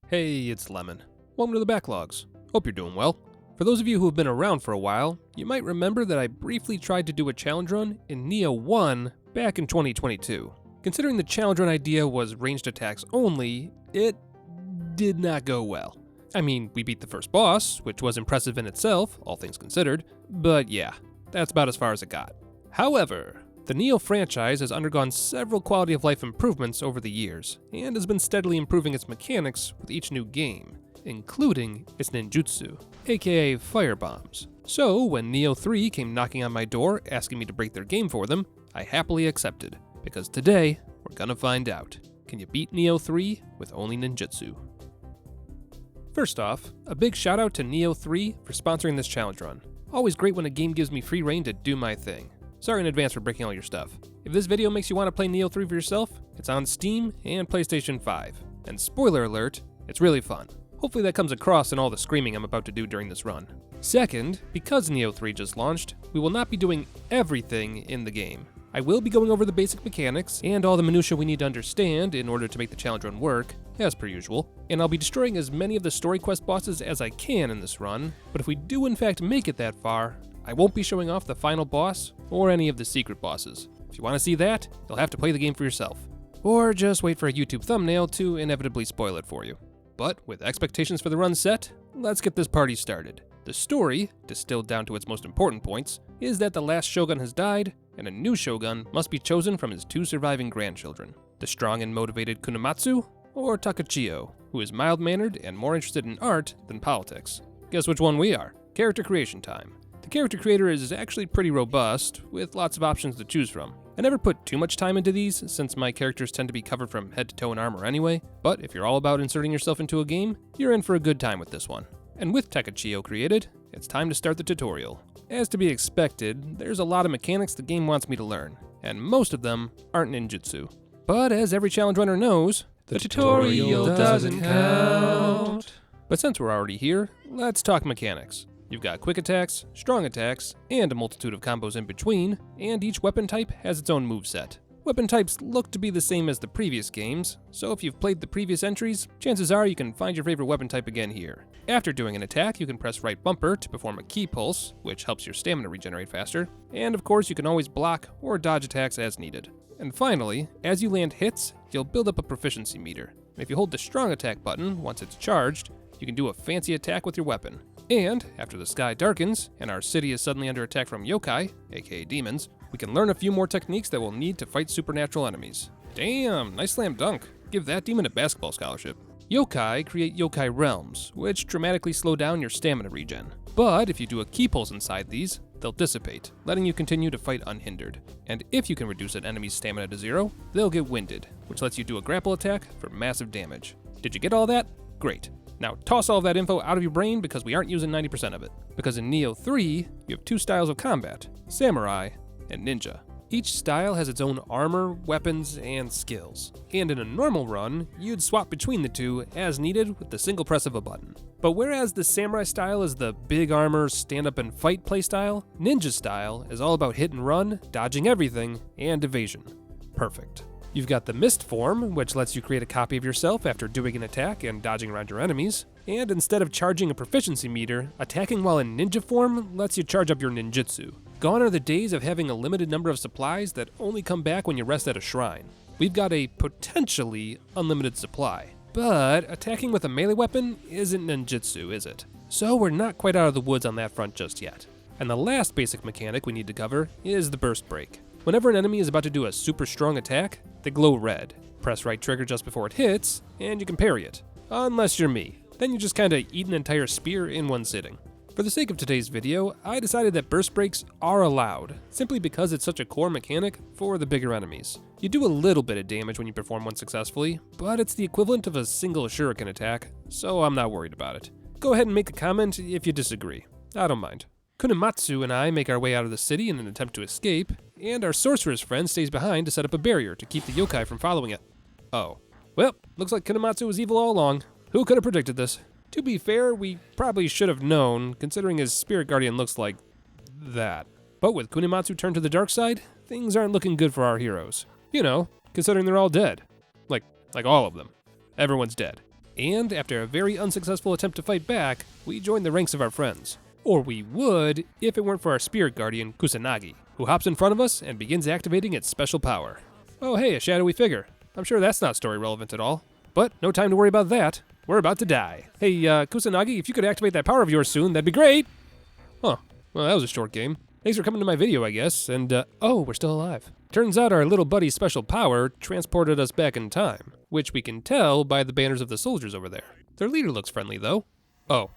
Hey, it's Lemon. Welcome to the Backlogs. Hope you're doing well. For those of you who have been around for a while, you might remember that I briefly tried to do a challenge run in Nioh 1 back in 2022. Considering the challenge run idea was ranged attacks only, it did not go well. I mean, we beat the first boss, which was impressive in itself, all things considered, but yeah, that's about as far as it got. However, the Nioh franchise has undergone several quality of life improvements over the years, and has been steadily improving its mechanics with each new game, including its ninjutsu, aka firebombs. So when Nioh 3 came knocking on my door asking me to break their game for them, I happily accepted, because today, we're gonna find out. Can you beat Nioh 3 with only ninjutsu? First off, a big shout out to Nioh 3 for sponsoring this challenge run. Always great when a game gives me free reign to do my thing. Sorry in advance for breaking all your stuff. If this video makes you want to play Nioh 3 for yourself, it's on Steam and PlayStation 5. And spoiler alert, it's really fun. Hopefully that comes across in all the screaming I'm about to do during this run. Second, because Nioh 3 just launched, we will not be doing everything in the game. I will be going over the basic mechanics and all the minutiae we need to understand in order to make the challenge run work, as per usual, and I'll be destroying as many of the story quest bosses as I can in this run, but if we do in fact make it that far, I won't be showing off the final boss or any of the secret bosses. If you want to see that, you'll have to play the game for yourself. Or just wait for a YouTube thumbnail to inevitably spoil it for you. But with expectations for the run set, let's get this party started. The story, distilled down to its most important points, is that the last shogun has died, and a new shogun must be chosen from his two surviving grandchildren. The strong and motivated Kunamatsu, or Takachiyo, who is mild-mannered and more interested in art than politics. Guess which one we are? Character creation time. The character creator is actually pretty robust, with lots of options to choose from. I never put too much time into these, since my characters tend to be covered from head to toe in armor anyway, but if you're all about inserting yourself into a game, you're in for a good time with this one. And with Takachiyo created, it's time to start the tutorial. As to be expected, there's a lot of mechanics the game wants me to learn, and most of them aren't ninjutsu. But as every challenge runner knows, the tutorial doesn't count. But since we're already here, let's talk mechanics. You've got quick attacks, strong attacks, and a multitude of combos in between, and each weapon type has its own moveset. Weapon types look to be the same as the previous games, so if you've played the previous entries, chances are you can find your favorite weapon type again here. After doing an attack, you can press right bumper to perform a ki pulse, which helps your stamina regenerate faster, and of course you can always block or dodge attacks as needed. And finally, as you land hits, you'll build up a proficiency meter. If you hold the strong attack button once it's charged, you can do a fancy attack with your weapon. And after the sky darkens and our city is suddenly under attack from yokai, aka demons, we can learn a few more techniques that we'll need to fight supernatural enemies. Damn, nice slam dunk. Give that demon a basketball scholarship. Yokai create yokai realms, which dramatically slow down your stamina regen. But if you do a ki pulse inside these, they'll dissipate, letting you continue to fight unhindered. And if you can reduce an enemy's stamina to 0, they'll get winded, which lets you do a grapple attack for massive damage. Did you get all that? Great. Now toss all of that info out of your brain because we aren't using 90% of it. Because in Nioh 3, you have two styles of combat, samurai and ninja. Each style has its own armor, weapons, and skills. And in a normal run, you'd swap between the two as needed with the single press of a button. But whereas the samurai style is the big armor, stand up and fight playstyle, ninja style is all about hit and run, dodging everything, and evasion. Perfect. You've got the mist form, which lets you create a copy of yourself after doing an attack and dodging around your enemies. And instead of charging a proficiency meter, attacking while in ninja form lets you charge up your ninjutsu. Gone are the days of having a limited number of supplies that only come back when you rest at a shrine. We've got a potentially unlimited supply. But attacking with a melee weapon isn't ninjutsu, is it? So we're not quite out of the woods on that front just yet. And the last basic mechanic we need to cover is the burst break. Whenever an enemy is about to do a super strong attack, they glow red. Press right trigger just before it hits, and you can parry it. Unless you're me. Then you just kinda eat an entire spear in one sitting. For the sake of today's video, I decided that burst breaks are allowed, simply because it's such a core mechanic for the bigger enemies. You do a little bit of damage when you perform one successfully, but it's the equivalent of a single shuriken attack, so I'm not worried about it. Go ahead and make a comment if you disagree. I don't mind. Kunamatsu and I make our way out of the city in an attempt to escape, and our sorceress friend stays behind to set up a barrier to keep the yokai from following it. Oh. Well, looks like Kunamatsu was evil all along. Who could have predicted this? To be fair, we probably should have known, considering his spirit guardian looks like that. But with Kunamatsu turned to the dark side, things aren't looking good for our heroes. You know, considering they're all dead. Like all of them. Everyone's dead. And after a very unsuccessful attempt to fight back, we join the ranks of our friends. Or we would if it weren't for our spirit guardian, Kusanagi, who hops in front of us and begins activating its special power. Oh hey, a shadowy figure. I'm sure that's not story relevant at all. But no time to worry about that. We're about to die. Hey, Kusanagi, if you could activate that power of yours soon, that'd be great! Huh, well that was a short game. Thanks for coming to my video, I guess, and oh, we're still alive. Turns out our little buddy's special power transported us back in time, which we can tell by the banners of the soldiers over there. Their leader looks friendly, though. Oh,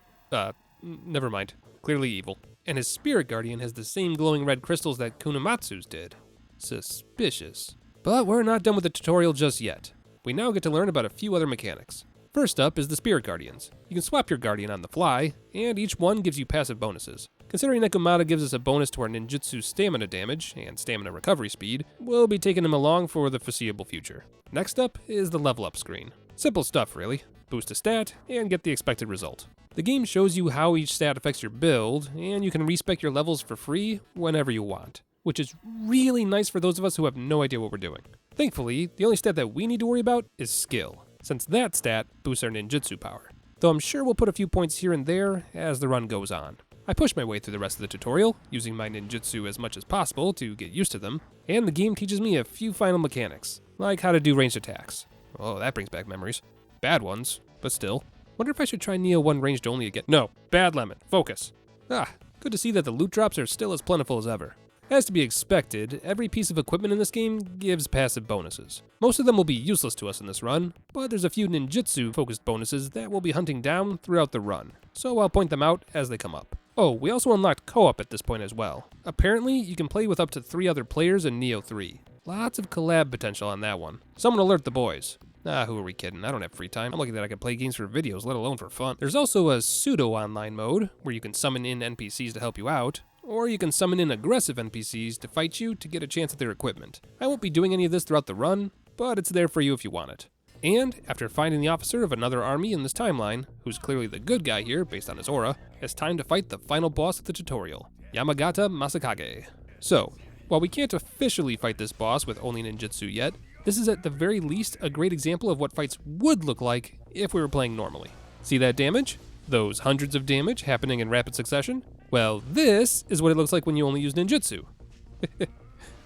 never mind. Clearly evil. And his spirit guardian has the same glowing red crystals that Kunamatsu's did. Suspicious. But we're not done with the tutorial just yet. We now get to learn about a few other mechanics. First up is the spirit guardians. You can swap your guardian on the fly, and each one gives you passive bonuses. Considering Nekomata gives us a bonus to our ninjutsu stamina damage and stamina recovery speed, we'll be taking him along for the foreseeable future. Next up is the level up screen. Simple stuff really. Boost a stat and get the expected result. The game shows you how each stat affects your build, and you can respec your levels for free whenever you want, which is really nice for those of us who have no idea what we're doing. Thankfully, the only stat that we need to worry about is skill, since that stat boosts our ninjutsu power. Though I'm sure we'll put a few points here and there as the run goes on. I push my way through the rest of the tutorial, using my ninjutsu as much as possible to get used to them, and the game teaches me a few final mechanics, like how to do ranged attacks. Oh, that brings back memories. Bad ones, but still. Wonder if I should try Neo 1 ranged only again. No, bad lemon, focus. Good to see that the loot drops are still as plentiful as ever. As to be expected, every piece of equipment in this game gives passive bonuses. Most of them will be useless to us in this run, but there's a few ninjutsu-focused bonuses that we'll be hunting down throughout the run, so I'll point them out as they come up. Oh, we also unlocked co-op at this point as well. Apparently, you can play with up to 3 other players in Neo 3. Lots of collab potential on that one. Someone alert the boys. Who are we kidding? I don't have free time. I'm lucky that I can play games for videos, let alone for fun. There's also a pseudo-online mode, where you can summon in NPCs to help you out, or you can summon in aggressive NPCs to fight you to get a chance at their equipment. I won't be doing any of this throughout the run, but it's there for you if you want it. And after finding the officer of another army in this timeline, who's clearly the good guy here based on his aura, it's time to fight the final boss of the tutorial, Yamagata Masakage. So, while we can't officially fight this boss with only ninjutsu yet, this is at the very least a great example of what fights would look like if we were playing normally. See that damage? Those hundreds of damage happening in rapid succession? Well, this is what it looks like when you only use ninjutsu.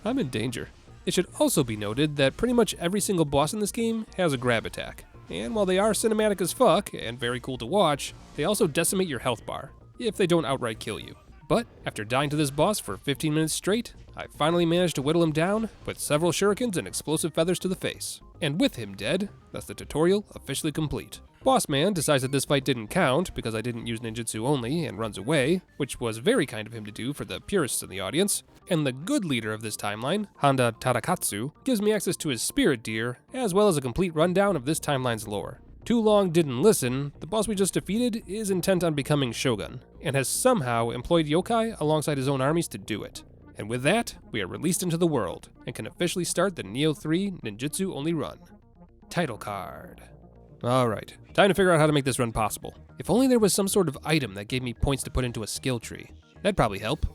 I'm in danger. It should also be noted that pretty much every single boss in this game has a grab attack. And while they are cinematic as fuck and very cool to watch, they also decimate your health bar, if they don't outright kill you. But after dying to this boss for 15 minutes straight, I finally managed to whittle him down with several shurikens and explosive feathers to the face. And with him dead, that's the tutorial officially complete. Boss Man decides that this fight didn't count because I didn't use ninjutsu only and runs away, which was very kind of him to do for the purists in the audience. And the good leader of this timeline, Handa Tadakatsu, gives me access to his spirit deer, as well as a complete rundown of this timeline's lore. Too Long didn't listen, the boss we just defeated is intent on becoming shogun, and has somehow employed yokai alongside his own armies to do it. And with that, we are released into the world, and can officially start the Neo 3 ninjutsu only run. Title card. Alright, time to figure out how to make this run possible. If only there was some sort of item that gave me points to put into a skill tree. That'd probably help.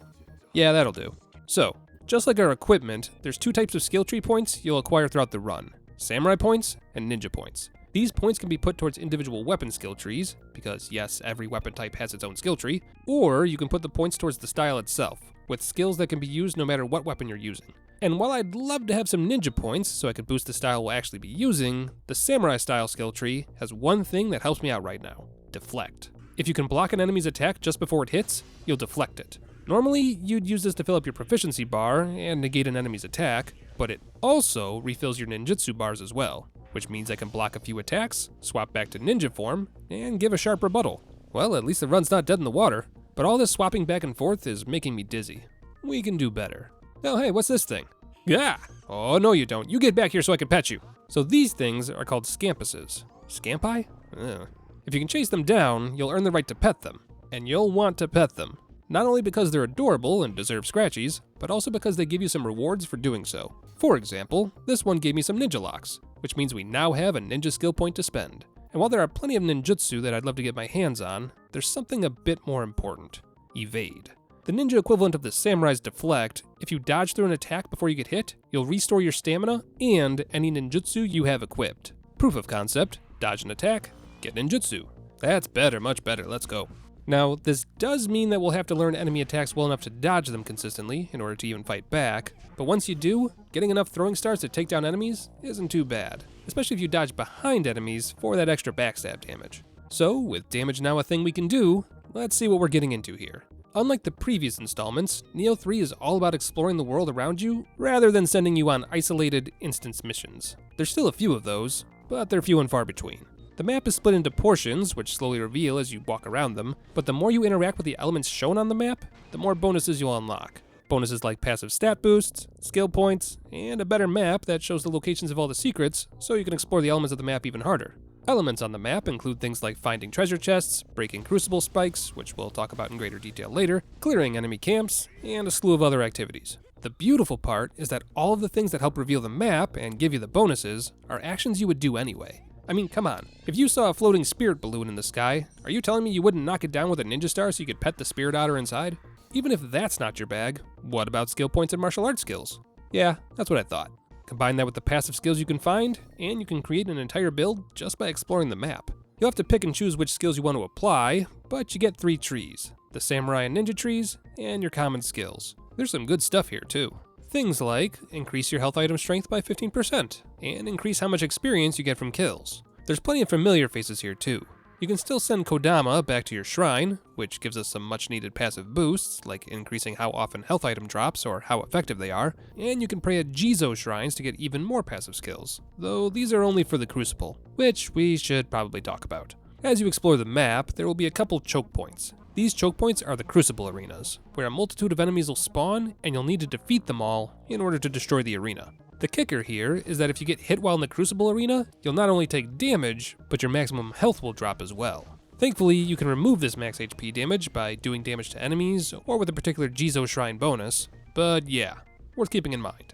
Yeah, that'll do. So, just like our equipment, there's 2 types of skill tree points you'll acquire throughout the run. Samurai points and ninja points. These points can be put towards individual weapon skill trees, because yes, every weapon type has its own skill tree, or you can put the points towards the style itself, with skills that can be used no matter what weapon you're using. And while I'd love to have some ninja points so I could boost the style we'll actually be using, the samurai style skill tree has one thing that helps me out right now: deflect. If you can block an enemy's attack just before it hits, you'll deflect it. Normally, you'd use this to fill up your proficiency bar and negate an enemy's attack, but it also refills your ninjutsu bars as well, which means I can block a few attacks, swap back to ninja form, and give a sharp rebuttal. Well, at least the run's not dead in the water, but all this swapping back and forth is making me dizzy. We can do better. Oh hey, what's this thing? Gah! Oh no you don't, you get back here so I can pet you. So these things are called scampuses. Scampi? Ugh. If you can chase them down, you'll earn the right to pet them. And you'll want to pet them. Not only because they're adorable and deserve scratchies, but also because they give you some rewards for doing so. For example, this one gave me some ninja locks, which means we now have a ninja skill point to spend. And while there are plenty of ninjutsu that I'd love to get my hands on, there's something a bit more important: evade. The ninja equivalent of the samurai's deflect, if you dodge through an attack before you get hit, you'll restore your stamina and any ninjutsu you have equipped. Proof of concept, dodge an attack, get ninjutsu. That's better, much better, let's go. Now, this does mean that we'll have to learn enemy attacks well enough to dodge them consistently in order to even fight back, but once you do, getting enough throwing stars to take down enemies isn't too bad, especially if you dodge behind enemies for that extra backstab damage. So, with damage now a thing we can do, let's see what we're getting into here. Unlike the previous installments, Nioh 3 is all about exploring the world around you rather than sending you on isolated instance missions. There's still a few of those, but they're few and far between. The map is split into portions, which slowly reveal as you walk around them, but the more you interact with the elements shown on the map, the more bonuses you'll unlock. Bonuses like passive stat boosts, skill points, and a better map that shows the locations of all the secrets, so you can explore the elements of the map even harder. Elements on the map include things like finding treasure chests, breaking crucible spikes, which we'll talk about in greater detail later, clearing enemy camps, and a slew of other activities. The beautiful part is that all of the things that help reveal the map and give you the bonuses are actions you would do anyway. I mean, come on. If you saw a floating spirit balloon in the sky, are you telling me you wouldn't knock it down with a ninja star so you could pet the spirit otter inside? Even if that's not your bag, what about skill points and martial arts skills? Yeah, that's what I thought. Combine that with the passive skills you can find, and you can create an entire build just by exploring the map. You'll have to pick and choose which skills you want to apply, but you get 3 trees: the samurai and ninja trees, and your common skills. There's some good stuff here too. Things like increase your health item strength by 15%, and increase how much experience you get from kills. There's plenty of familiar faces here too. You can still send Kodama back to your shrine, which gives us some much needed passive boosts, like increasing how often health item drops or how effective they are, and you can pray at Jizo shrines to get even more passive skills, though these are only for the Crucible, which we should probably talk about. As you explore the map, there will be a couple choke points. These choke points are the Crucible arenas, where a multitude of enemies will spawn, and you'll need to defeat them all in order to destroy the arena. The kicker here is that if you get hit while in the Crucible arena, you'll not only take damage, but your maximum health will drop as well. Thankfully, you can remove this max HP damage by doing damage to enemies or with a particular Jizo Shrine bonus, but yeah, worth keeping in mind.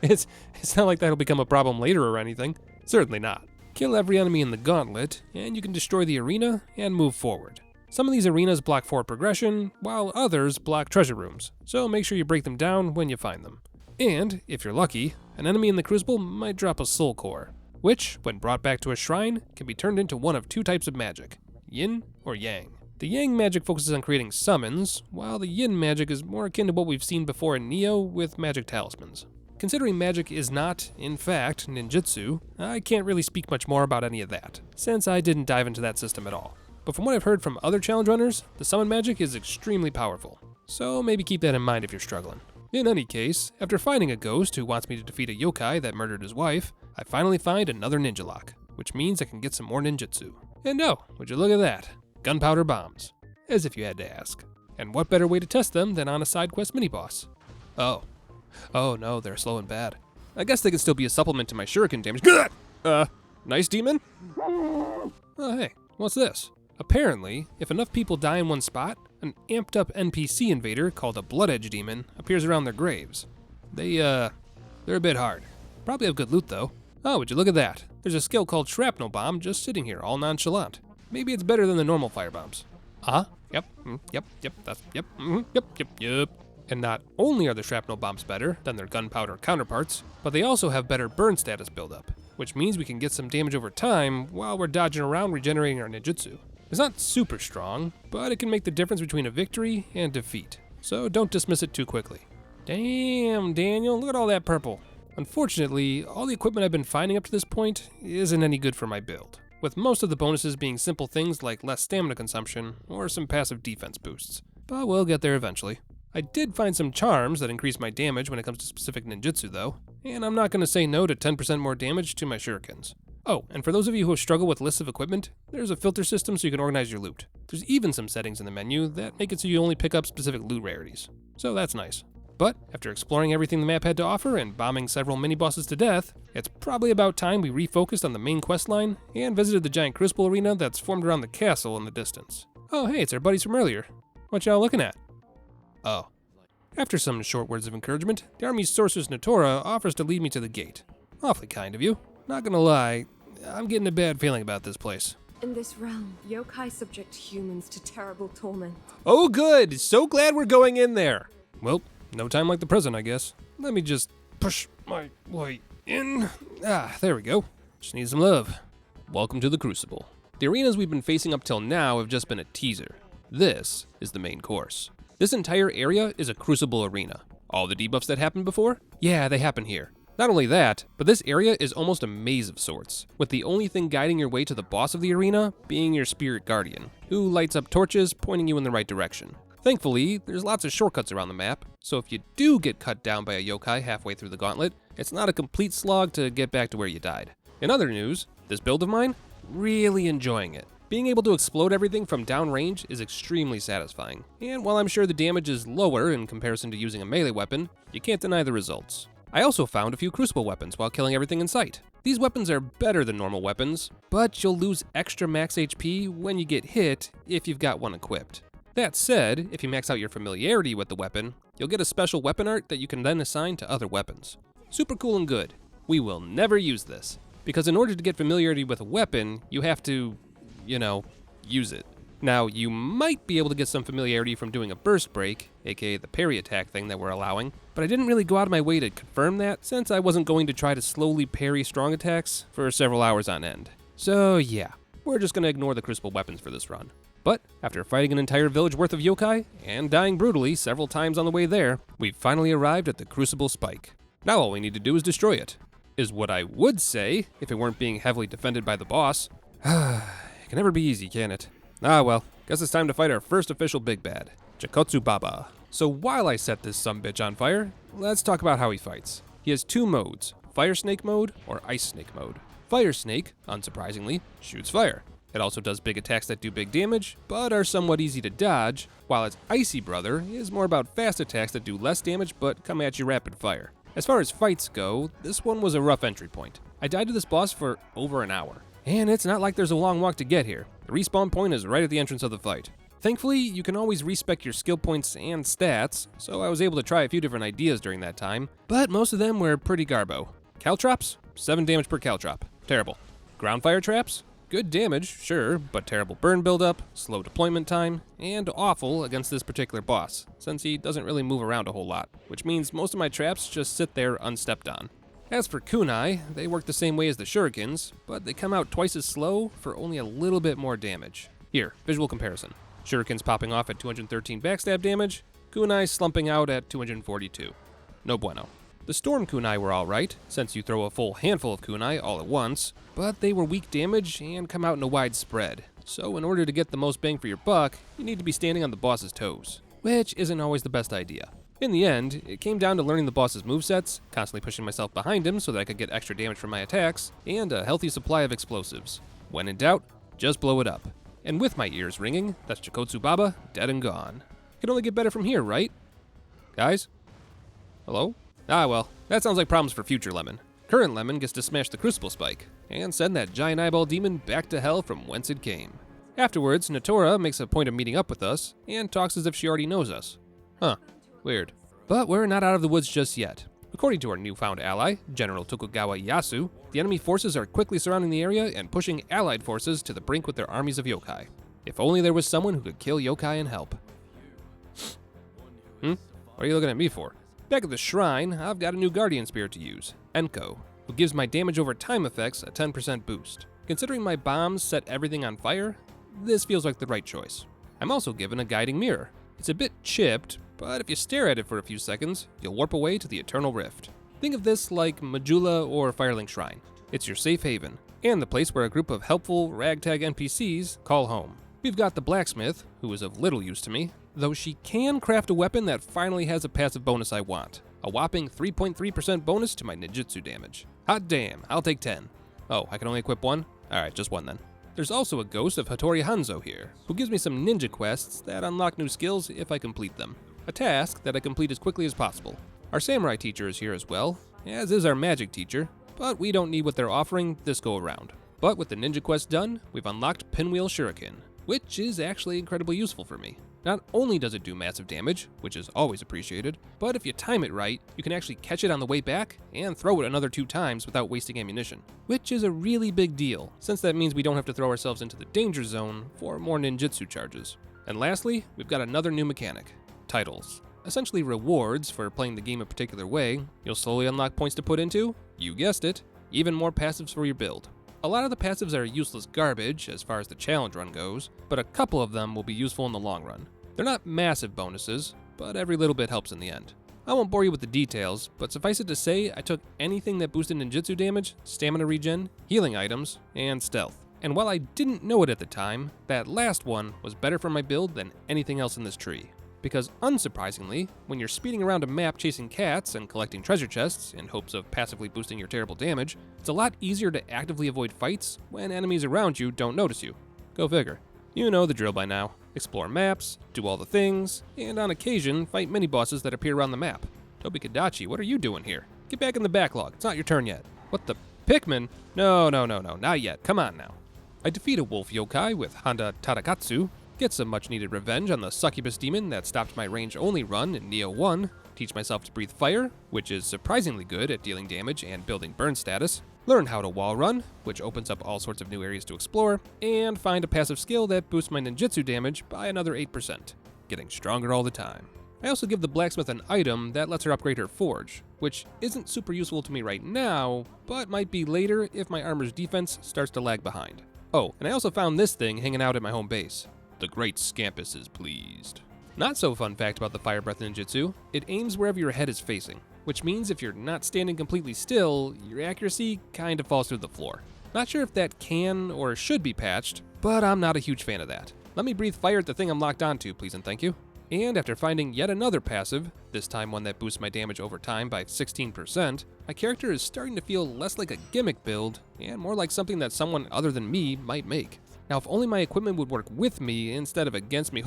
It's not like that'll become a problem later or anything. Certainly not. Kill every enemy in the gauntlet, and you can destroy the arena and move forward. Some of these arenas block forward progression, while others block treasure rooms, so make sure you break them down when you find them. And, if you're lucky, an enemy in the Crucible might drop a soul core, which, when brought back to a shrine, can be turned into one of 2 types of magic: yin or yang. The yang magic focuses on creating summons, while the yin magic is more akin to what we've seen before in Nioh with magic talismans. Considering magic is not, in fact, ninjutsu, I can't really speak much more about any of that, since I didn't dive into that system at all. But from what I've heard from other challenge runners, the summon magic is extremely powerful, so maybe keep that in mind if you're struggling. In any case, after finding a ghost who wants me to defeat a yokai that murdered his wife, I finally find another ninja lock, which means I can get some more ninjutsu. And oh, would you look at that? Gunpowder bombs. As if you had to ask. And what better way to test them than on a side quest mini-boss? Oh no, they're slow and bad. I guess they could still be a supplement to my shuriken damage. Nice demon? Oh hey, what's this? Apparently, if enough people die in one spot, an amped up NPC invader called a Blood Edge demon appears around their graves. They're a bit hard. Probably have good loot though. Oh, would you look at that? There's a skill called Shrapnel Bomb just sitting here, all nonchalant. Maybe it's better than the normal firebombs. Yep. And not only are the Shrapnel Bombs better than their gunpowder counterparts, but they also have better burn status buildup, which means we can get some damage over time while we're dodging around regenerating our ninjutsu. It's not super strong, but it can make the difference between a victory and defeat, so don't dismiss it too quickly. Damn, Daniel, look at all that purple. Unfortunately, all the equipment I've been finding up to this point isn't any good for my build, with most of the bonuses being simple things like less stamina consumption or some passive defense boosts. But we'll get there eventually. I did find some charms that increase my damage when it comes to specific ninjutsu though, and I'm not going to say no to 10% more damage to my shurikens. Oh, and for those of you who struggle with lists of equipment, there's a filter system so you can organize your loot. There's even some settings in the menu that make it so you only pick up specific loot rarities. So that's nice. But after exploring everything the map had to offer and bombing several mini-bosses to death, it's probably about time we refocused on the main questline and visited the giant Crucible arena that's formed around the castle in the distance. Oh hey, it's our buddies from earlier. What y'all looking at? Oh. After some short words of encouragement, the army's sorceress Natora offers to lead me to the gate. Awfully kind of you. Not gonna lie, I'm getting a bad feeling about this place. In this realm, yokai subject humans to terrible torment. Oh good, so glad we're going in there. Well, no time like the present, I guess. Let me just push my way in. Ah, there we go. Just need some love. Welcome to the Crucible. The arenas we've been facing up till now have just been a teaser. This is the main course. This entire area is a Crucible arena. All the debuffs that happened before? Yeah, they happen here. Not only that, but this area is almost a maze of sorts, with the only thing guiding your way to the boss of the arena being your spirit guardian, who lights up torches pointing you in the right direction. Thankfully, there's lots of shortcuts around the map, so if you do get cut down by a yokai halfway through the gauntlet, it's not a complete slog to get back to where you died. In other news, this build of mine, really enjoying it. Being able to explode everything from downrange is extremely satisfying, and while I'm sure the damage is lower in comparison to using a melee weapon, you can't deny the results. I also found a few Crucible weapons while killing everything in sight. These weapons are better than normal weapons, but you'll lose extra max HP when you get hit if you've got one equipped. That said, if you max out your familiarity with the weapon, you'll get a special weapon art that you can then assign to other weapons. Super cool and good. We will never use this, because in order to get familiarity with a weapon, you have to, use it. Now, you might be able to get some familiarity from doing a burst break, aka the parry attack thing that we're allowing, but I didn't really go out of my way to confirm that since I wasn't going to try to slowly parry strong attacks for several hours on end. So yeah, we're just going to ignore the Crucible weapons for this run. But after fighting an entire village worth of yokai and dying brutally several times on the way there, we've finally arrived at the Crucible Spike. Now all we need to do is destroy it, is what I would say if it weren't being heavily defended by the boss. It can never be easy, can it? Ah well, guess it's time to fight our first official big bad, Chikotsu Baba. So while I set this sumbitch on fire, let's talk about how he fights. He has two modes, Fire Snake mode or Ice Snake mode. Fire Snake, unsurprisingly, shoots fire. It also does big attacks that do big damage, but are somewhat easy to dodge, while its Icy brother is more about fast attacks that do less damage but come at you rapid fire. As far as fights go, this one was a rough entry point. I died to this boss for over an hour, and it's not like there's a long walk to get here. The respawn point is right at the entrance of the fight. Thankfully, you can always respec your skill points and stats, so I was able to try a few different ideas during that time, but most of them were pretty garbo. Caltrops? 7 damage per caltrop. Terrible. Ground fire traps? Good damage, sure, but terrible burn buildup, slow deployment time, and awful against this particular boss, since he doesn't really move around a whole lot, which means most of my traps just sit there unstepped on. As for kunai, they work the same way as the shurikens, but they come out twice as slow for only a little bit more damage. Here, visual comparison. Shurikens popping off at 213 backstab damage, kunai slumping out at 242. No bueno. The storm kunai were alright, since you throw a full handful of kunai all at once, but they were weak damage and come out in a wide spread. So in order to get the most bang for your buck, you need to be standing on the boss's toes, which isn't always the best idea. In the end, it came down to learning the boss's movesets, constantly pushing myself behind him so that I could get extra damage from my attacks, and a healthy supply of explosives. When in doubt, just blow it up. And with my ears ringing, that's Chikotsu Baba dead and gone. Could only get better from here, right? Guys? Hello? Ah well, that sounds like problems for future Lemon. Current Lemon gets to smash the Crucible Spike, and send that giant eyeball demon back to hell from whence it came. Afterwards, Natora makes a point of meeting up with us, and talks as if she already knows us. Huh. Weird. But we're not out of the woods just yet. According to our newfound ally, General Tokugawa Ieyasu, the enemy forces are quickly surrounding the area and pushing allied forces to the brink with their armies of yokai. If only there was someone who could kill yokai and help. What are you looking at me for? Back at the shrine, I've got a new guardian spirit to use, Enko, who gives my damage over time effects a 10% boost. Considering my bombs set everything on fire, this feels like the right choice. I'm also given a guiding mirror. It's a bit chipped, but if you stare at it for a few seconds, you'll warp away to the Eternal Rift. Think of this like Majula or Firelink Shrine. It's your safe haven, and the place where a group of helpful ragtag NPCs call home. We've got the blacksmith, who is of little use to me, though she can craft a weapon that finally has a passive bonus I want. A whopping 3.3% bonus to my ninjutsu damage. Hot damn, I'll take 10. Oh, I can only equip one? Alright, just one then. There's also a ghost of Hattori Hanzo here, who gives me some ninja quests that unlock new skills if I complete them. A task that I complete as quickly as possible. Our samurai teacher is here as well, as is our magic teacher, but we don't need what they're offering this go around. But with the ninja quest done, we've unlocked Pinwheel Shuriken, which is actually incredibly useful for me. Not only does it do massive damage, which is always appreciated, but if you time it right, you can actually catch it on the way back and throw it another 2 times without wasting ammunition, which is a really big deal, since that means we don't have to throw ourselves into the danger zone for more ninjutsu charges. And lastly, we've got another new mechanic, titles. Essentially rewards for playing the game a particular way. You'll slowly unlock points to put into, you guessed it, even more passives for your build. A lot of the passives are useless garbage as far as the challenge run goes, but a couple of them will be useful in the long run. They're not massive bonuses, but every little bit helps in the end. I won't bore you with the details, but suffice it to say, I took anything that boosted ninjutsu damage, stamina regen, healing items, and stealth. And while I didn't know it at the time, that last one was better for my build than anything else in this tree. Because unsurprisingly, when you're speeding around a map chasing cats and collecting treasure chests in hopes of passively boosting your terrible damage, it's a lot easier to actively avoid fights when enemies around you don't notice you. Go figure. You know the drill by now. Explore maps, do all the things, and on occasion fight mini-bosses that appear around the map. Tobikadachi, what are you doing here? Get back in the backlog, it's not your turn yet. What the? Pikmin? No, not yet, come on now. I defeat a wolf yokai with Handa Tadakatsu, get some much-needed revenge on the succubus demon that stopped my range-only run in Nioh 1, teach myself to breathe fire, which is surprisingly good at dealing damage and building burn status, learn how to wall run, which opens up all sorts of new areas to explore, and find a passive skill that boosts my ninjutsu damage by another 8%, getting stronger all the time. I also give the blacksmith an item that lets her upgrade her forge, which isn't super useful to me right now, but might be later if my armor's defense starts to lag behind. Oh, and I also found this thing hanging out at my home base. The great Scampus is pleased. Not so fun fact about the fire breath ninjutsu, it aims wherever your head is facing, which means if you're not standing completely still, your accuracy kinda falls through the floor. Not sure if that can or should be patched, but I'm not a huge fan of that. Let me breathe fire at the thing I'm locked onto, please and thank you. And after finding yet another passive, this time one that boosts my damage over time by 16%, my character is starting to feel less like a gimmick build and more like something that someone other than me might make. Now, if only my equipment would work with me instead of against me.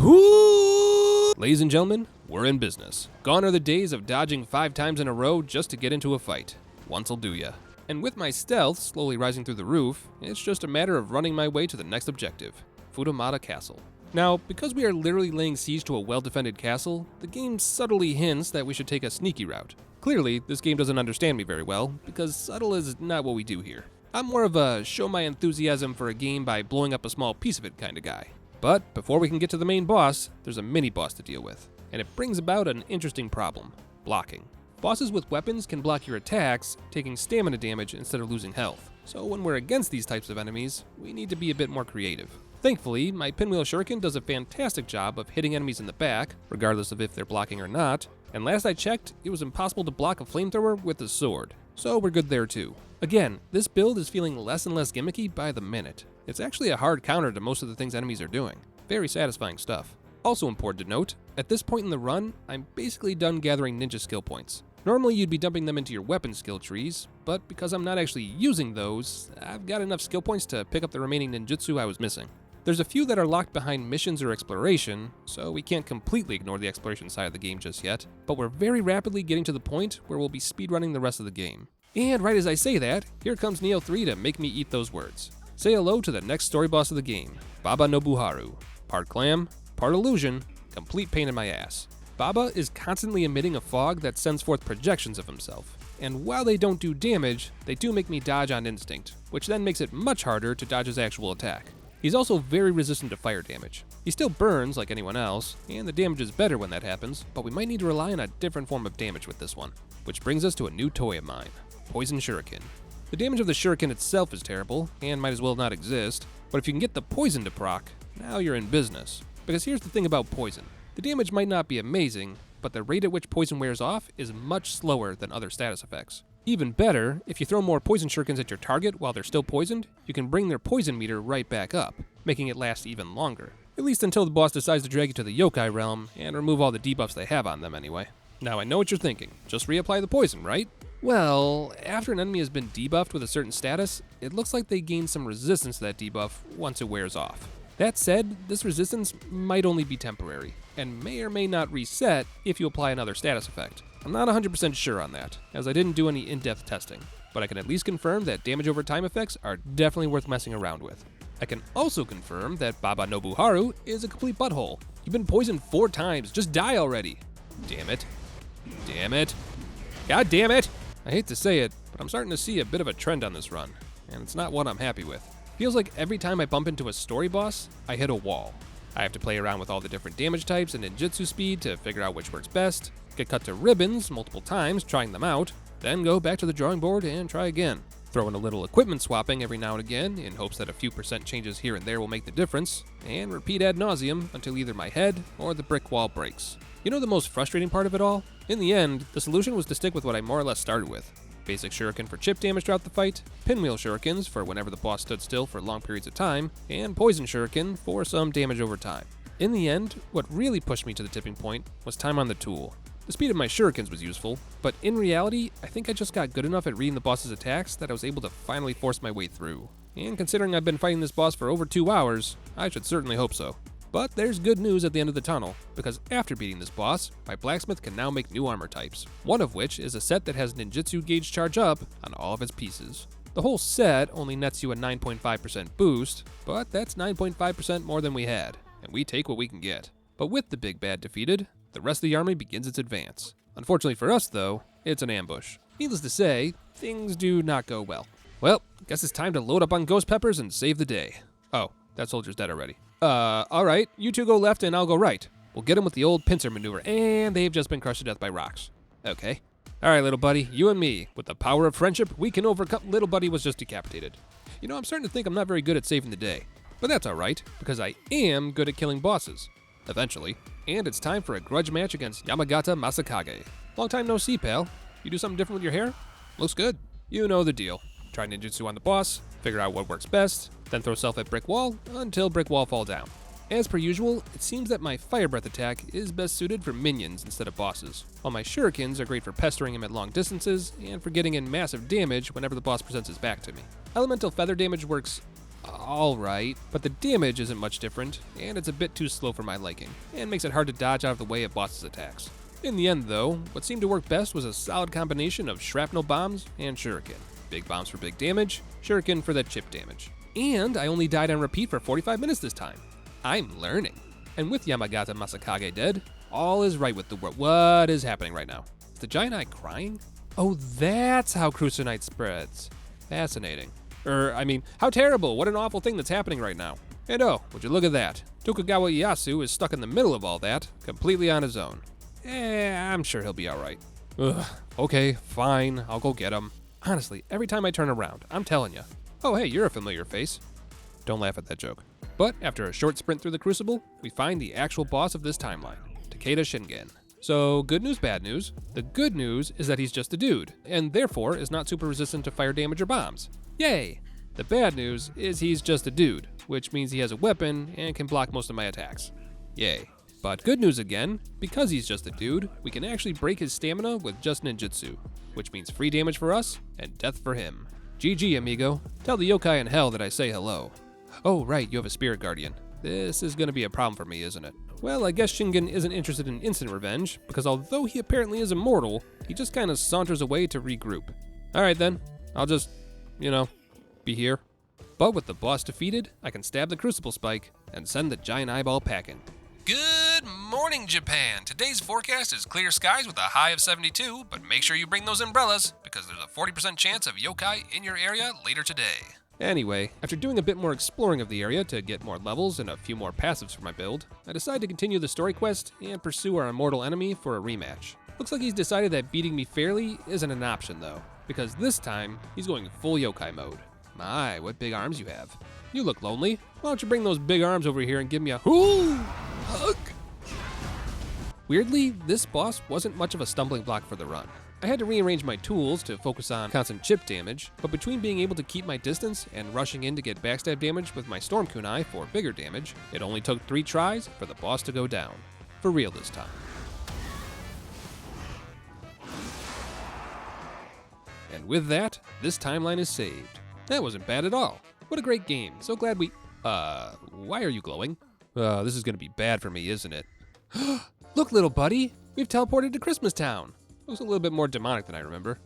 Ladies and gentlemen, we're in business. Gone are the days of dodging 5 times in a row just to get into a fight. Once'll do ya. And with my stealth slowly rising through the roof, it's just a matter of running my way to the next objective, Futamata Castle. Now, because we are literally laying siege to a well-defended castle, the game subtly hints that we should take a sneaky route. Clearly, this game doesn't understand me very well, because subtle is not what we do here. I'm more of a show my enthusiasm for a game by blowing up a small piece of it kind of guy. But before we can get to the main boss, there's a mini-boss to deal with, and it brings about an interesting problem, blocking. Bosses with weapons can block your attacks, taking stamina damage instead of losing health. So when we're against these types of enemies, we need to be a bit more creative. Thankfully, my pinwheel shuriken does a fantastic job of hitting enemies in the back, regardless of if they're blocking or not, and last I checked, it was impossible to block a flamethrower with a sword, so we're good there too. Again, this build is feeling less and less gimmicky by the minute. It's actually a hard counter to most of the things enemies are doing. Very satisfying stuff. Also important to note, at this point in the run, I'm basically done gathering ninja skill points. Normally you'd be dumping them into your weapon skill trees, but because I'm not actually using those, I've got enough skill points to pick up the remaining ninjutsu I was missing. There's a few that are locked behind missions or exploration, so we can't completely ignore the exploration side of the game just yet, but we're very rapidly getting to the point where we'll be speedrunning the rest of the game. And right as I say that, here comes Nioh 3 to make me eat those words. Say hello to the next story boss of the game, Baba Nobuharu. Part clam, part illusion, complete pain in my ass. Baba is constantly emitting a fog that sends forth projections of himself. And while they don't do damage, they do make me dodge on instinct, which then makes it much harder to dodge his actual attack. He's also very resistant to fire damage. He still burns like anyone else, and the damage is better when that happens, but we might need to rely on a different form of damage with this one. Which brings us to a new toy of mine, Poison Shuriken. The damage of the shuriken itself is terrible, and might as well not exist, but if you can get the poison to proc, now you're in business. Because here's the thing about poison. The damage might not be amazing, but the rate at which poison wears off is much slower than other status effects. Even better, if you throw more poison shurikens at your target while they're still poisoned, you can bring their poison meter right back up, making it last even longer. At least until the boss decides to drag you to the yokai realm and remove all the debuffs they have on them anyway. Now I know what you're thinking, just reapply the poison, right? Well, after an enemy has been debuffed with a certain status, it looks like they gain some resistance to that debuff once it wears off. That said, this resistance might only be temporary, and may or may not reset if you apply another status effect. I'm not 100% sure on that, as I didn't do any in-depth testing, but I can at least confirm that damage over time effects are definitely worth messing around with. I can also confirm that Baba Nobuharu is a complete butthole. You've been poisoned 4 times. Just die already. Damn it. Damn it. God damn it. I hate to say it, but I'm starting to see a bit of a trend on this run, and it's not one I'm happy with. Feels like every time I bump into a story boss, I hit a wall. I have to play around with all the different damage types and ninjutsu speed to figure out which works best, get cut to ribbons multiple times trying them out, then go back to the drawing board and try again. Throw in a little equipment swapping every now and again in hopes that a few % changes here and there will make the difference, and repeat ad nauseum until either my head or the brick wall breaks. You know the most frustrating part of it all? In the end, the solution was to stick with what I more or less started with. Basic shuriken for chip damage throughout the fight, pinwheel shurikens for whenever the boss stood still for long periods of time, and poison shuriken for some damage over time. In the end, what really pushed me to the tipping point was time on the tool. The speed of my shurikens was useful, but in reality, I think I just got good enough at reading the boss's attacks that I was able to finally force my way through. And considering I've been fighting this boss for over 2 hours, I should certainly hope so. But there's good news at the end of the tunnel, because after beating this boss, my blacksmith can now make new armor types, one of which is a set that has ninjutsu gauge charge up on all of its pieces. The whole set only nets you a 9.5% boost, but that's 9.5% more than we had, and we take what we can get. But with the big bad defeated, the rest of the army begins its advance. Unfortunately for us though, it's an ambush. Needless to say, things do not go well. Well, guess it's time to load up on ghost peppers and save the day. Oh, that soldier's dead already. Alright, you two go left and I'll go right. We'll get him with the old pincer maneuver, and they've just been crushed to death by rocks. Okay. Alright, little buddy, you and me. With the power of friendship, we can overcome. Little buddy was just decapitated. You know, I'm starting to think I'm not very good at saving the day. But that's alright, because I am good at killing bosses. Eventually. And it's time for a grudge match against Yamagata Masakage. Long time no see, pal. You do something different with your hair? Looks good. You know the deal. Try ninjutsu on the boss, figure out what works best, then throw self at brick wall until brick wall fall down. As per usual, it seems that my fire breath attack is best suited for minions instead of bosses, while my shurikens are great for pestering him at long distances and for getting in massive damage whenever the boss presents his back to me. Elemental feather damage works alright, but the damage isn't much different, and it's a bit too slow for my liking, and makes it hard to dodge out of the way of bosses' attacks. In the end though, what seemed to work best was a solid combination of shrapnel bombs and shuriken. Big bombs for big damage, shuriken for that chip damage. And I only died on repeat for 45 minutes this time. I'm learning. And with Yamagata Masakage dead, all is right with the world. What is happening right now? Is the giant eye crying? Oh, that's how Cruiser Night spreads. Fascinating. How terrible, what an awful thing that's happening right now. And oh, would you look at that? Tokugawa Ieyasu is stuck in the middle of all that, completely on his own. I'm sure he'll be alright. Ugh, okay, fine, I'll go get him. Honestly, every time I turn around, I'm telling you. Oh hey, you're a familiar face. Don't laugh at that joke. But after a short sprint through the Crucible, we find the actual boss of this timeline, Takeda Shingen. So, good news, bad news. The good news is that he's just a dude, and therefore is not super resistant to fire damage or bombs. Yay! The bad news is he's just a dude, which means he has a weapon and can block most of my attacks. Yay. But good news again, because he's just a dude, we can actually break his stamina with just ninjutsu, which means free damage for us and death for him. GG, amigo. Tell the yokai in hell that I say hello. Oh, right, you have a spirit guardian. This is gonna be a problem for me, isn't it? Well, I guess Shingen isn't interested in instant revenge, because although he apparently is immortal, he just kinda saunters away to regroup. Alright then, I'll just, be here. But with the boss defeated, I can stab the crucible spike and send the giant eyeball packing. Good morning, Japan. Today's forecast is clear skies with a high of 72, but make sure you bring those umbrellas, because there's a 40% chance of yokai in your area later today. Anyway, after doing a bit more exploring of the area to get more levels and a few more passives for my build, I decided to continue the story quest and pursue our immortal enemy for a rematch. Looks like he's decided that beating me fairly isn't an option though, because this time, he's going full yokai mode. My, what big arms you have. You look lonely. Why don't you bring those big arms over here and give me a hug? Weirdly, this boss wasn't much of a stumbling block for the run. I had to rearrange my tools to focus on constant chip damage, but between being able to keep my distance and rushing in to get backstab damage with my storm kunai for bigger damage, it only took 3 tries for the boss to go down. For real this time. And with that, this timeline is saved. That wasn't bad at all. What a great game. So glad we... why are you glowing? This is gonna be bad for me, isn't it? Look, little buddy, we've teleported to Christmas Town. Looks a little bit more demonic than I remember.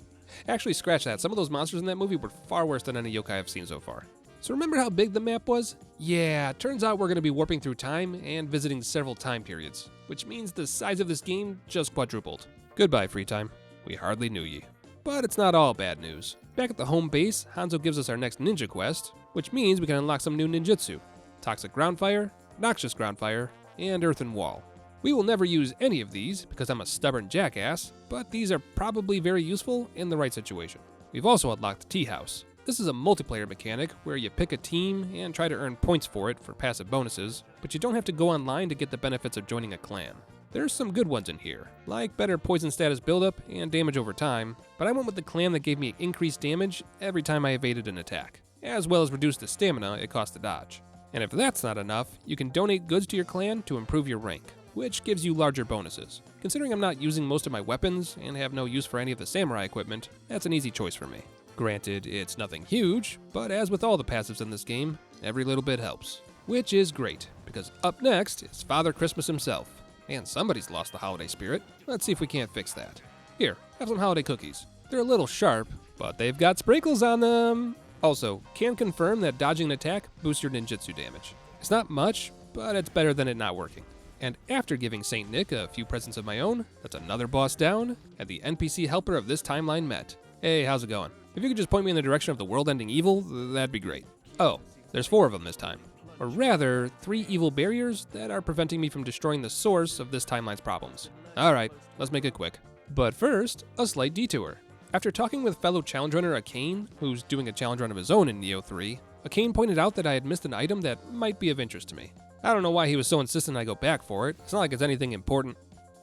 Actually, scratch that. Some of those monsters in that movie were far worse than any yokai I've seen so far. So remember how big the map was? Yeah, turns out we're going to be warping through time and visiting several time periods, which means the size of this game just quadrupled. Goodbye, free time. We hardly knew ye. But it's not all bad news. Back at the home base, Hanzo gives us our next ninja quest, which means we can unlock some new ninjutsu. Toxic ground fire, noxious ground fire, and earthen wall. We will never use any of these because I'm a stubborn jackass, but these are probably very useful in the right situation. We've also unlocked the tea house. This is a multiplayer mechanic where you pick a team and try to earn points for it for passive bonuses, but you don't have to go online to get the benefits of joining a clan. There's some good ones in here, like better poison status buildup and damage over time, but I went with the clan that gave me increased damage every time I evaded an attack, as well as reduced the stamina it cost to dodge. And if that's not enough, you can donate goods to your clan to improve your rank, which gives you larger bonuses. Considering I'm not using most of my weapons and have no use for any of the samurai equipment, that's an easy choice for me. Granted, it's nothing huge, but as with all the passives in this game, every little bit helps. Which is great, because up next is Father Christmas himself. And somebody's lost the holiday spirit. Let's see if we can't fix that. Here, have some holiday cookies. They're a little sharp, but they've got sprinkles on them. Also, can confirm that dodging an attack boosts your ninjutsu damage. It's not much, but it's better than it not working. And after giving Saint Nick a few presents of my own, that's another boss down, and the NPC helper of this timeline met. Hey, how's it going? If you could just point me in the direction of the world-ending evil, that'd be great. Oh, there's 4 of them this time. Or rather, 3 evil barriers that are preventing me from destroying the source of this timeline's problems. Alright, let's make it quick. But first, a slight detour. After talking with fellow challenge runner Akane, who's doing a challenge run of his own in Neo 3, Akane pointed out that I had missed an item that might be of interest to me. I don't know why he was so insistent I go back for it. It's not like it's anything important.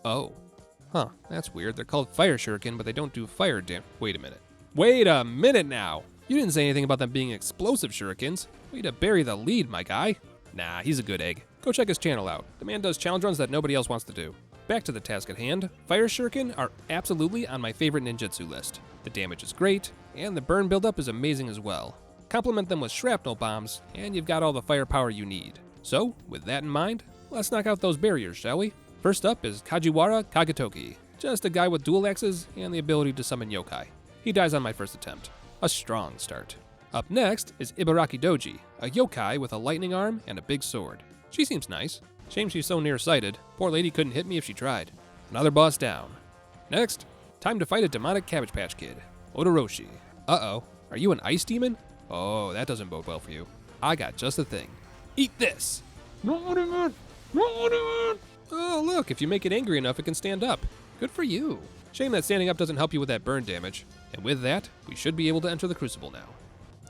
Oh. Huh, that's weird. They're called fire shuriken, but they don't do fire Wait a minute. Wait a minute now! You didn't say anything about them being explosive shurikens. Way to bury the lead, my guy. Nah, he's a good egg. Go check his channel out. The man does challenge runs that nobody else wants to do. Back to the task at hand, fire shuriken are absolutely on my favorite ninjutsu list. The damage is great, and the burn buildup is amazing as well. Complement them with shrapnel bombs, and you've got all the firepower you need. So, with that in mind, let's knock out those barriers, shall we? First up is Kajiwara Kagetoki, just a guy with dual axes and the ability to summon yokai. He dies on my first attempt. A strong start. Up next is Ibaraki Doji, a yokai with a lightning arm and a big sword. She seems nice. Shame she's so nearsighted. Poor lady couldn't hit me if she tried. Another boss down. Next, time to fight a demonic Cabbage Patch Kid, Odoroshi. Uh-oh, are you an ice demon? Oh, that doesn't bode well for you. I got just the thing. Eat this! Oh, look, if you make it angry enough, it can stand up. Good for you. Shame that standing up doesn't help you with that burn damage. And with that, we should be able to enter the Crucible now.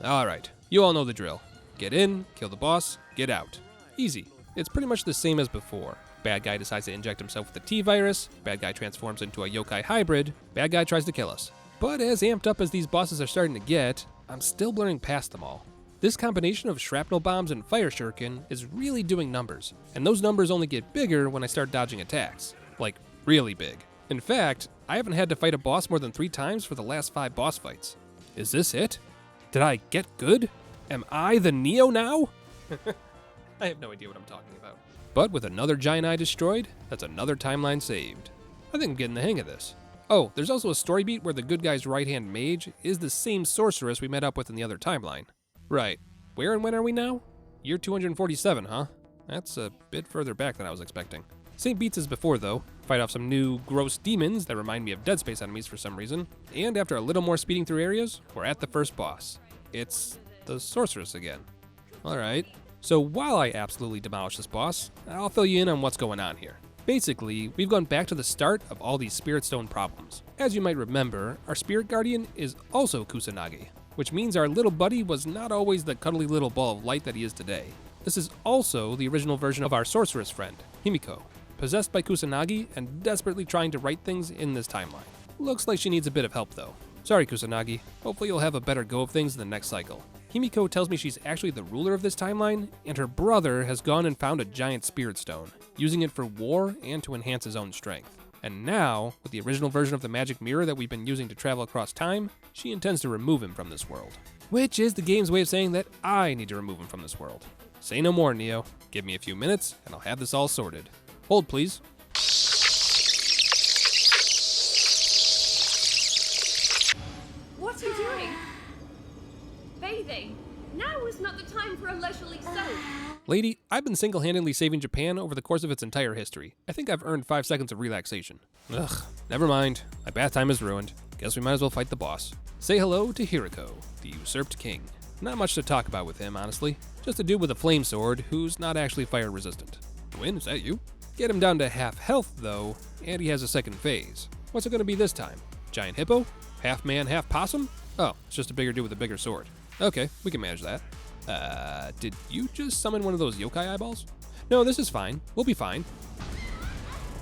Alright, you all know the drill. Get in, kill the boss, get out. Easy. It's pretty much the same as before. Bad guy decides to inject himself with the T-virus, bad guy transforms into a yokai hybrid, bad guy tries to kill us. But as amped up as these bosses are starting to get, I'm still blurring past them all. This combination of shrapnel bombs and fire shuriken is really doing numbers, and those numbers only get bigger when I start dodging attacks. Like, really big. In fact, I haven't had to fight a boss more than 3 times for the last 5 boss fights. Is this it? Did I get good? Am I the Neo now? I have no idea what I'm talking about. But with another giant eye destroyed, that's another timeline saved. I think I'm getting the hang of this. Oh, there's also a story beat where the good guy's right-hand mage is the same sorceress we met up with in the other timeline. Right. Where and when are we now? Year 247, huh? That's a bit further back than I was expecting. Same beats as before, though. Fight off some new, gross demons that remind me of Dead Space enemies for some reason. And after a little more speeding through areas, we're at the first boss. It's the sorceress again. Alright. So while I absolutely demolish this boss, I'll fill you in on what's going on here. Basically, we've gone back to the start of all these Spirit Stone problems. As you might remember, our Spirit Guardian is also Kusanagi, which means our little buddy was not always the cuddly little ball of light that he is today. This is also the original version of our sorceress friend, Himiko, possessed by Kusanagi and desperately trying to right things in this timeline. Looks like she needs a bit of help though. Sorry Kusanagi, hopefully you'll have a better go of things in the next cycle. Himiko tells me she's actually the ruler of this timeline, and her brother has gone and found a giant spirit stone, using it for war and to enhance his own strength. And now, with the original version of the magic mirror that we've been using to travel across time, she intends to remove him from this world. Which is the game's way of saying that I need to remove him from this world. Say no more, Neo. Give me a few minutes, and I'll have this all sorted. Hold, please. What are you doing? Bathing? Now is not the time for a leisurely study. Lady, I've been single-handedly saving Japan over the course of its entire history. I think I've earned 5 seconds of relaxation. Ugh, never mind. My bath time is ruined. Guess we might as well fight the boss. Say hello to Hiriko, the usurped king. Not much to talk about with him, honestly. Just a dude with a flame sword who's not actually fire resistant. Win, is that you? Get him down to half health, though, and he has a second phase. What's it gonna be this time? Giant hippo? Half man, half possum? Oh, it's just a bigger dude with a bigger sword. Okay, we can manage that. Did you just summon one of those yokai eyeballs? No, this is fine. We'll be fine.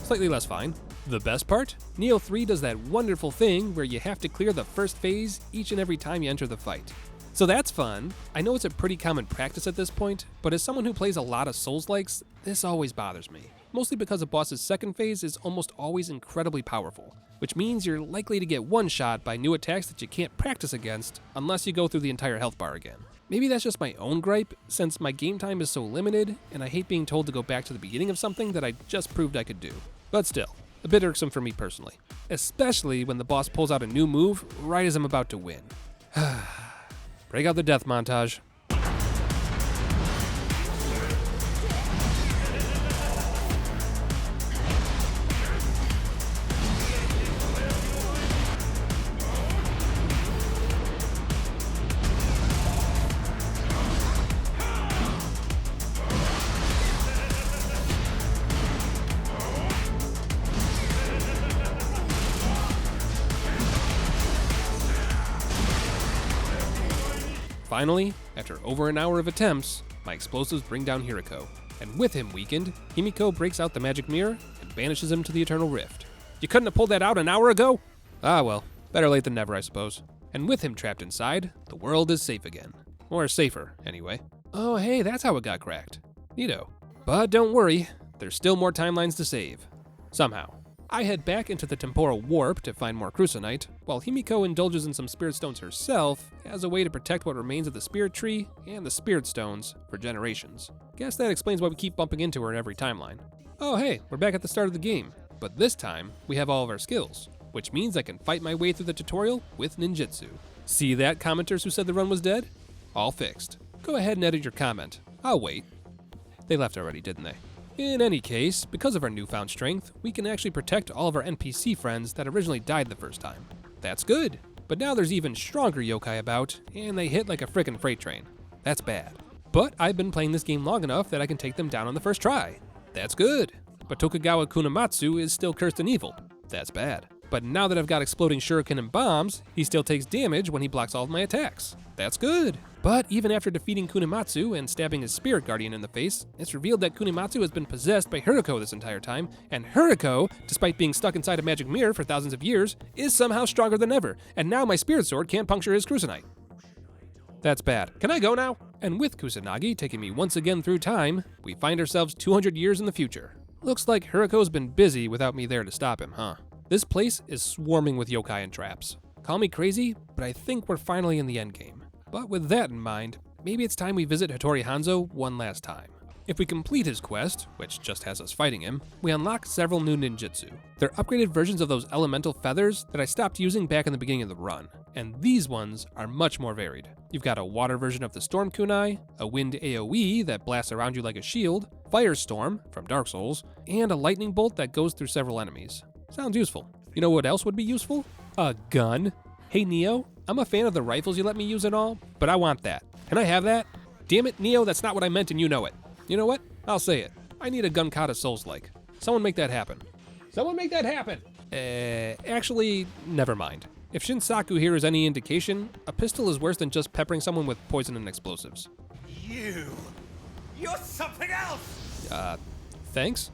Slightly less fine. The best part? Neo 3 does that wonderful thing where you have to clear the first phase each and every time you enter the fight. So that's fun. I know it's a pretty common practice at this point, but as someone who plays a lot of Souls-likes, this always bothers me. Mostly because a boss's second phase is almost always incredibly powerful, which means you're likely to get one-shot by new attacks that you can't practice against unless you go through the entire health bar again. Maybe that's just my own gripe, since my game time is so limited, and I hate being told to go back to the beginning of something that I just proved I could do. But still, a bit irksome for me personally. Especially when the boss pulls out a new move right as I'm about to win. Break out the death montage. Finally, after over an hour of attempts, my explosives bring down Hiriko, and with him weakened, Himiko breaks out the magic mirror and banishes him to the Eternal Rift. You couldn't have pulled that out an hour ago? Ah well, better late than never, I suppose. And with him trapped inside, the world is safe again. Or safer, anyway. Oh hey, that's how it got cracked. Neato. But don't worry, there's still more timelines to save. Somehow. I head back into the temporal warp to find more crucinite, while Himiko indulges in some spirit stones herself as a way to protect what remains of the spirit tree and the spirit stones for generations. Guess that explains why we keep bumping into her in every timeline. Oh hey, we're back at the start of the game, but this time we have all of our skills, which means I can fight my way through the tutorial with ninjutsu. See that, commenters who said the run was dead? All fixed. Go ahead and edit your comment. I'll wait. They left already, didn't they? In any case, because of our newfound strength, we can actually protect all of our NPC friends that originally died the first time. That's good, but now there's even stronger yokai about, and they hit like a frickin' freight train. That's bad. But I've been playing this game long enough that I can take them down on the first try. That's good. But Tokugawa Kunamatsu is still cursed and evil. That's bad. But now that I've got exploding shuriken and bombs, he still takes damage when he blocks all of my attacks. That's good. But even after defeating Kunimatsu and stabbing his spirit guardian in the face, it's revealed that Kunimatsu has been possessed by Hiriko this entire time, and Hiriko, despite being stuck inside a magic mirror for thousands of years, is somehow stronger than ever, and now my spirit sword can't puncture his crucinite. That's bad. Can I go now? And with Kusanagi taking me once again through time, we find ourselves 200 years in the future. Looks like Hiriko's been busy without me there to stop him, huh? This place is swarming with yokai and traps. Call me crazy, but I think we're finally in the endgame. But with that in mind, maybe it's time we visit Hattori Hanzo one last time. If we complete his quest, which just has us fighting him, we unlock several new ninjutsu. They're upgraded versions of those elemental feathers that I stopped using back in the beginning of the run, and these ones are much more varied. You've got a water version of the Storm Kunai, a wind AoE that blasts around you like a shield, Firestorm from Dark Souls, and a lightning bolt that goes through several enemies. Sounds useful. You know what else would be useful? A gun. Hey Neo, I'm a fan of the rifles you let me use and all, but I want that. Can I have that? Damn it, Neo, that's not what I meant and you know it. You know what? I'll say it. I need a gun kata Souls-like. Someone make that happen. Someone make that happen! Actually, never mind. If Shinsaku here is any indication, a pistol is worse than just peppering someone with poison and explosives. You're something else! Thanks?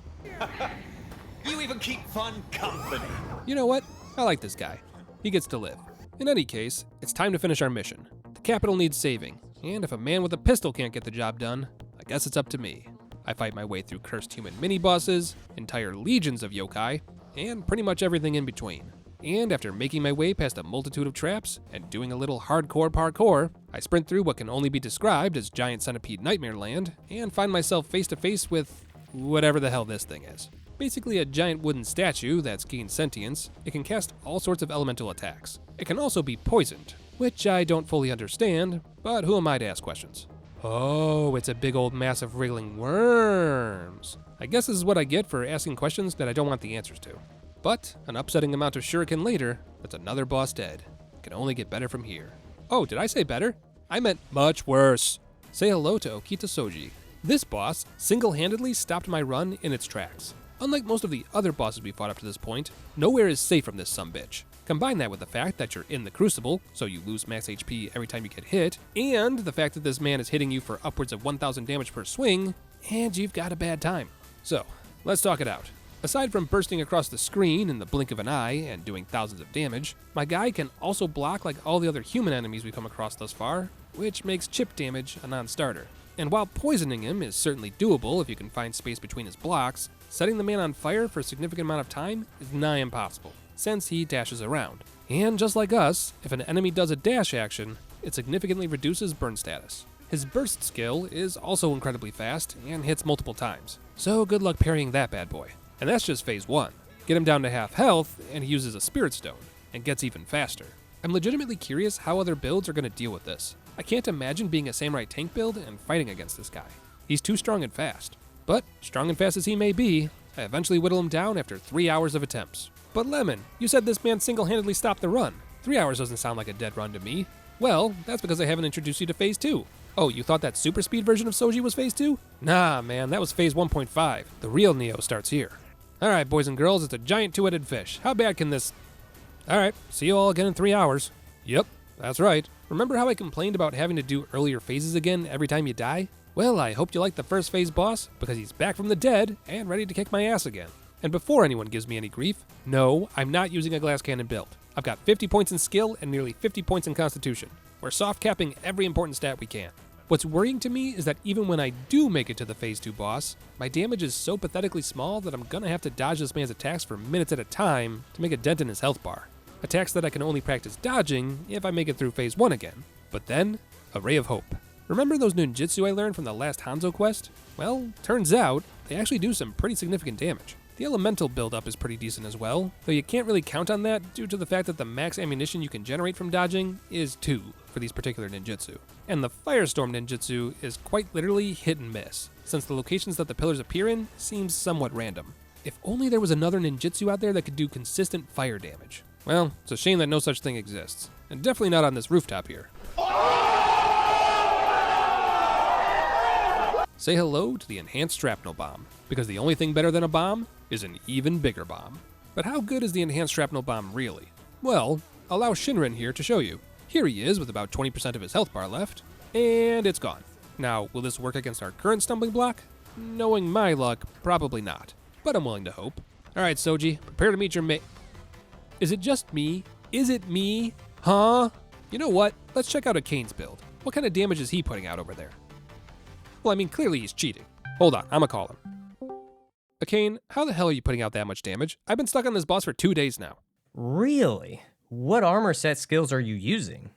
You even keep fun company. You know what? I like this guy. He gets to live. In any case, it's time to finish our mission. The capital needs saving, and if a man with a pistol can't get the job done, I guess it's up to me. I fight my way through cursed human mini-bosses, entire legions of yokai, and pretty much everything in between. And after making my way past a multitude of traps and doing a little hardcore parkour, I sprint through what can only be described as Giant Centipede Nightmare Land and find myself face to face with whatever the hell this thing is. Basically a giant wooden statue that's gained sentience. It can cast all sorts of elemental attacks. It can also be poisoned, which I don't fully understand, but who am I to ask questions? Oh, it's a big old mass of wriggling worms. I guess this is what I get for asking questions that I don't want the answers to. But an upsetting amount of shuriken later, that's another boss dead. It can only get better from here. Oh, did I say better? I meant much worse. Say hello to Okita Soji. This boss single-handedly stopped my run in its tracks. Unlike most of the other bosses we fought up to this point, nowhere is safe from this sumbitch. Combine that with the fact that you're in the Crucible, so you lose max HP every time you get hit, and the fact that this man is hitting you for upwards of 1,000 damage per swing, and you've got a bad time. So, let's talk it out. Aside from bursting across the screen in the blink of an eye and doing thousands of damage, my guy can also block like all the other human enemies we've come across thus far, which makes chip damage a non-starter. And while poisoning him is certainly doable if you can find space between his blocks, setting the man on fire for a significant amount of time is nigh impossible, since he dashes around. And just like us, if an enemy does a dash action, it significantly reduces burn status. His burst skill is also incredibly fast and hits multiple times, so good luck parrying that bad boy. And that's just phase 1. Get him down to half health, and he uses a spirit stone, and gets even faster. I'm legitimately curious how other builds are going to deal with this. I can't imagine being a samurai tank build and fighting against this guy. He's too strong and fast. But, strong and fast as he may be, I eventually whittle him down after 3 hours of attempts. But Lemon, you said this man single-handedly stopped the run. 3 hours doesn't sound like a dead run to me. Well, that's because I haven't introduced you to phase 2. Oh, you thought that super speed version of Soji was phase 2? Nah, man, that was phase 1.5. The real Neo starts here. Alright, boys and girls, it's a giant two-headed fish. How bad can this... Alright, see you all again in 3 hours. Yep, that's right. Remember how I complained about having to do earlier phases again every time you die? Well, I hope you like the first phase boss, because he's back from the dead and ready to kick my ass again. And before anyone gives me any grief, no, I'm not using a glass cannon build. I've got 50 points in skill and nearly 50 points in constitution. We're soft capping every important stat we can. What's worrying to me is that even when I do make it to the phase 2 boss, my damage is so pathetically small that I'm gonna have to dodge this man's attacks for minutes at a time to make a dent in his health bar. Attacks that I can only practice dodging if I make it through phase 1 again. But then, a ray of hope. Remember those ninjutsu I learned from the last Hanzo quest? Well, turns out, they actually do some pretty significant damage. The elemental buildup is pretty decent as well, though you can't really count on that due to the fact that the max ammunition you can generate from dodging is 2 for these particular ninjutsu. And the firestorm ninjutsu is quite literally hit and miss, since the locations that the pillars appear in seems somewhat random. If only there was another ninjutsu out there that could do consistent fire damage. Well, it's a shame that no such thing exists, and definitely not on this rooftop here. Say hello to the enhanced shrapnel bomb, because the only thing better than a bomb is an even bigger bomb. But how good is the enhanced shrapnel bomb really? Well, allow Shinrin here to show you. Here he is with about 20% of his health bar left, and it's gone. Now, will this work against our current stumbling block? Knowing my luck, probably not, but I'm willing to hope. Alright, Soji, prepare to meet your mate. Is it just me? Is it me? Huh? You know what? Let's check out Akane's build. What kind of damage is he putting out over there? Well, I mean, clearly he's cheating. Hold on, I'ma call him. Akane, how the hell are you putting out that much damage? I've been stuck on this boss for 2 days now. Really? What armor set skills are you using?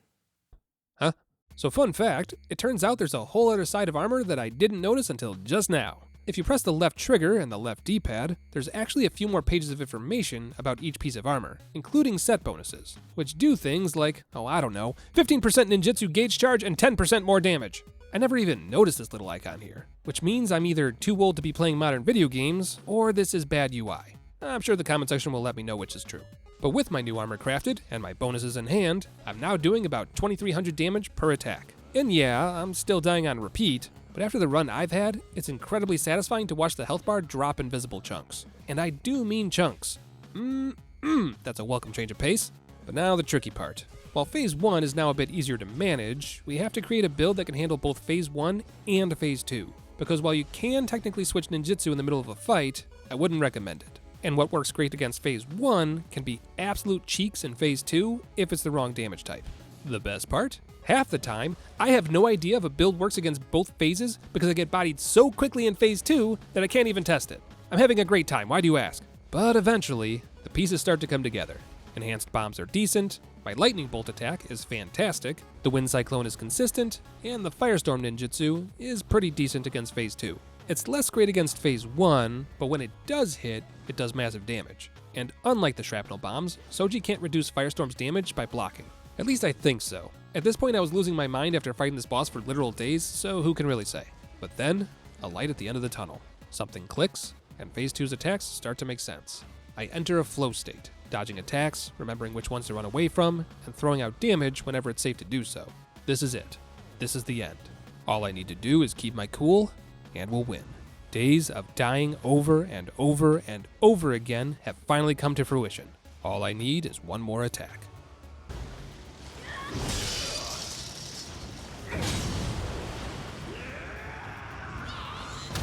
Huh? So fun fact, it turns out there's a whole other side of armor that I didn't notice until just now. If you press the left trigger and the left D-pad, there's actually a few more pages of information about each piece of armor, including set bonuses, which do things like, oh I don't know, 15% ninjutsu gauge charge and 10% more damage. I never even noticed this little icon here, which means I'm either too old to be playing modern video games, or this is bad UI. I'm sure the comment section will let me know which is true. But with my new armor crafted, and my bonuses in hand, I'm now doing about 2300 damage per attack. And yeah, I'm still dying on repeat, but after the run I've had, it's incredibly satisfying to watch the health bar drop in visible chunks. And I do mean chunks. That's a welcome change of pace. But now the tricky part. While phase 1 is now a bit easier to manage, we have to create a build that can handle both phase 1 and phase 2. Because while you can technically switch ninjutsu in the middle of a fight, I wouldn't recommend it. And what works great against phase 1 can be absolute cheeks in phase 2 if it's the wrong damage type. The best part? Half the time, I have no idea if a build works against both phases because I get bodied so quickly in phase 2 that I can't even test it. I'm having a great time, why do you ask? But eventually, the pieces start to come together. Enhanced bombs are decent, my lightning bolt attack is fantastic, the wind cyclone is consistent, and the firestorm ninjutsu is pretty decent against phase 2. It's less great against phase 1, but when it does hit, it does massive damage. And unlike the shrapnel bombs, Soji can't reduce Firestorm's damage by blocking. At least I think so. At this point I was losing my mind after fighting this boss for literal days, so who can really say? But then, a light at the end of the tunnel. Something clicks, and Phase 2's attacks start to make sense. I enter a flow state, dodging attacks, remembering which ones to run away from, and throwing out damage whenever it's safe to do so. This is it. This is the end. All I need to do is keep my cool, and we'll win. Days of dying over and over and over again have finally come to fruition. All I need is one more attack.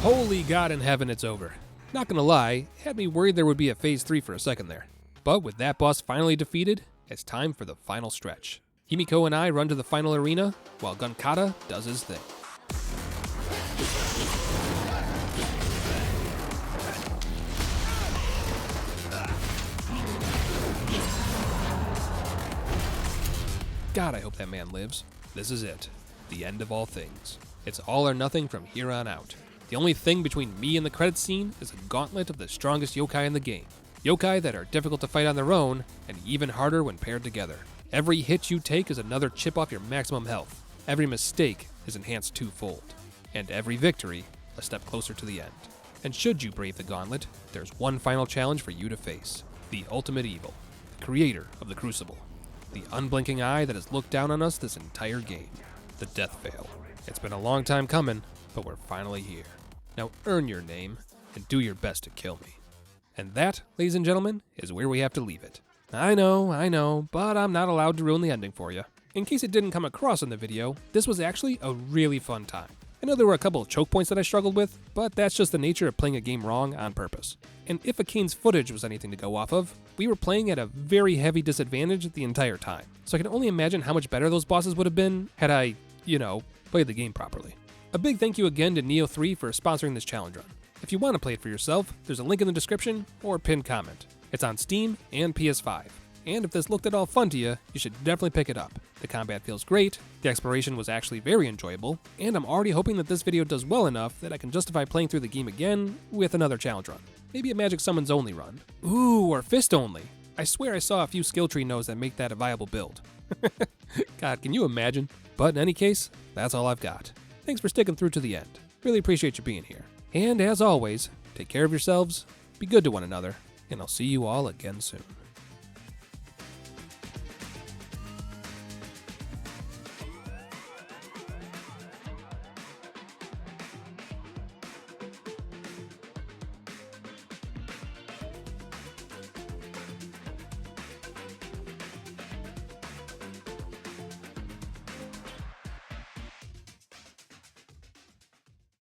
Holy God in heaven, it's over. Not gonna lie, it had me worried there would be a Phase 3 for a second there. But with that boss finally defeated, it's time for the final stretch. Himiko and I run to the final arena, while Gunkata does his thing. God, I hope that man lives. This is it. The end of all things. It's all or nothing from here on out. The only thing between me and the credits scene is a gauntlet of the strongest yokai in the game. Yokai that are difficult to fight on their own, and even harder when paired together. Every hit you take is another chip off your maximum health. Every mistake is enhanced twofold. And every victory, a step closer to the end. And should you brave the gauntlet, there's one final challenge for you to face. The ultimate evil. The creator of the Crucible. The unblinking eye that has looked down on us this entire game. The Death Veil. It's been a long time coming, but we're finally here. Now earn your name, and do your best to kill me. And that, ladies and gentlemen, is where we have to leave it. I know, but I'm not allowed to ruin the ending for you. In case it didn't come across in the video, this was actually a really fun time. I know there were a couple of choke points that I struggled with, but that's just the nature of playing a game wrong on purpose. And if Akane's footage was anything to go off of, we were playing at a very heavy disadvantage the entire time. So I can only imagine how much better those bosses would have been had I, played the game properly. A big thank you again to Neo 3 for sponsoring this challenge run. If you want to play it for yourself, there's a link in the description or pinned comment. It's on Steam and PS5. And if this looked at all fun to you, you should definitely pick it up. The combat feels great, the exploration was actually very enjoyable, and I'm already hoping that this video does well enough that I can justify playing through the game again with another challenge run. Maybe a Magic Summons only run. Ooh, or Fist only. I swear I saw a few skill tree nodes that make that a viable build. God, can you imagine? But in any case, that's all I've got. Thanks for sticking through to the end. Really appreciate you being here. And as always, take care of yourselves, be good to one another, and I'll see you all again soon.